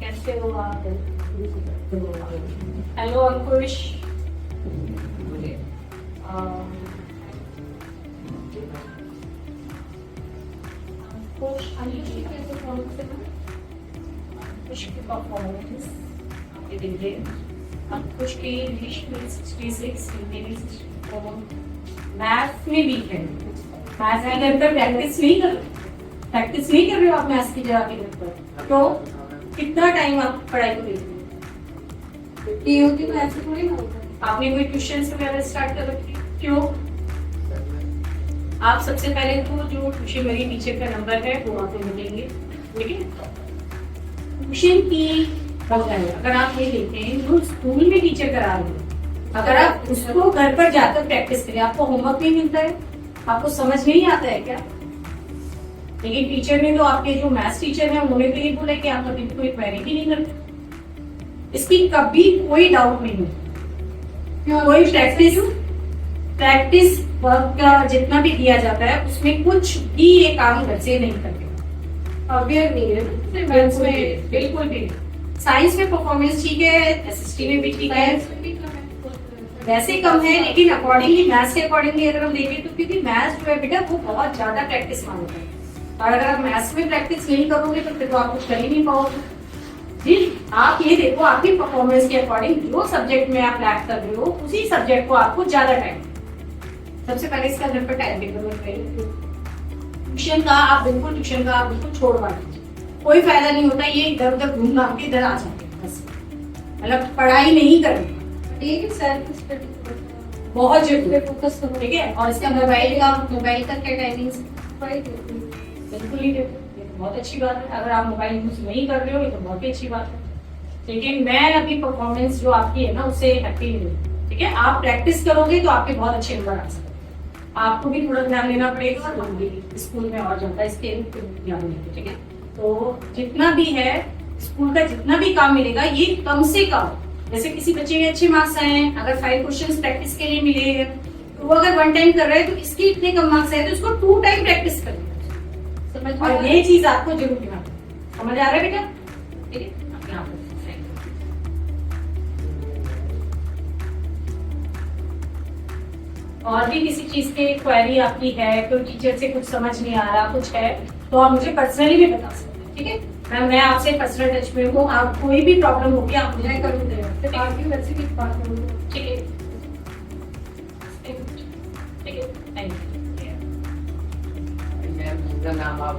कैसे हो आप? हेलो अंकुश। अंकुश की परफॉर्मेंस आपके देखिए। अंकुश की इंग्लिश में 66, हिंदी में 64, मैथ्स में वीक है। मैथ्स की घर पर प्रैक्टिस नहीं कर रहे हो आप मैथ्स की जगह के घर पर। तो कितना टाइम आप पढ़ाई को देते हो? आपने कोई ट्यूशन वगैरह स्टार्ट कर रखी? क्यों? आप सबसे पहले तो जो ट्यूशन वाली टीचर का नंबर है वो आपको मिलेंगे, ठीक है? ट्यूशन की अगर आप ये देखें जो स्कूल में टीचर करा रहे हैं, अगर आप उसको घर पर जाकर प्रैक्टिस करें, आपको होमवर्क नहीं मिलता है, आपको समझ नहीं आता है क्या? लेकिन टीचर ने तो आपके जो मैथ्स टीचर है उन्होंने तो ये बोला कि आप कभी कोई क्वेरी भी नहीं करते। इसकी कभी कोई डाउट नहीं है। कोई प्रैक्टिस वर्क का जितना भी दिया जाता है उसमें कुछ भी ये काम घर से नहीं करते। अवेयर नहीं है बिल्कुल भी। साइंस में परफॉर्मेंस ठीक है, एसएसटी में भी ठीक है, वैसे कम है, लेकिन अकॉर्डिंगली मैथ्स के अकॉर्डिंगली अगर हम देखें तो क्योंकि मैथ्स जो है बेटा वो बहुत ज्यादा प्रैक्टिस मांगता है, और अगर आप मैथ्स में प्रैक्टिस नहीं करोगे तो फिर तो आप कुछ कर ही नहीं पाओगे। जी आप ये देखो आपकी परफॉर्मेंस के अकॉर्डिंग जो सब्जेक्ट में आप लैक कर रहे हो उसी सब्जेक्ट को आपको ज्यादा टाइम, सबसे पहले इसका घर पर टाइम टेबल बनाइए। ट्यूशन का आप बिल्कुल छोड़ दीजिए, कोई फायदा नहीं होता, ये इधर उधर घूम घाम के इधर आ जाते हैं बस, मतलब पढ़ाई नहीं करनी। ठीक है सर, बहुत जरूरी फोकस करो, ठीक है? और इसका मोबाइल का क्या टाइमिंग? बिल्कुल ही देखो, ये तो बहुत अच्छी बात है। अगर आप मोबाइल यूज नहीं कर रहे हो ये तो बहुत ही अच्छी बात है, लेकिन मैं अभी परफॉर्मेंस जो आपकी है ना उससे हैप्पी नहीं हूँ, ठीक है? आप प्रैक्टिस करोगे तो आपके बहुत अच्छे नंबर आ सकते हैं। आपको भी थोड़ा ध्यान देना पड़ेगा, स्कूल में और ज्यादा इसके ध्यान देंगे, ठीक है? तो जितना भी है स्कूल का जितना भी काम मिलेगा ये कम से कम, जैसे किसी बच्चे के अच्छे मार्क्स आए हैं, अगर 5 क्वेश्चंस प्रैक्टिस के लिए मिले हैं तो वो अगर 1 टाइम कर रहे हैं तो इसके इतने कम मार्क्स आए तो उसको 2 टाइम प्रैक्टिस करना। और ये चीज आपको जरूर ध्यान, समझ आ रहा है बेटा? ठीक है, यहाँ पर और भी किसी चीज की क्वेरी आपकी है, कोई टीचर से कुछ समझ नहीं आ रहा कुछ है तो आप मुझे पर्सनली भी बता सकते हैं, ठीक है? मैं आपसे पर्सनल टच में हूँ, आप कोई भी प्रॉब्लम होगी आप मुझे कर दे, ठीक है? ठीक है, थैंक यू। नाम आप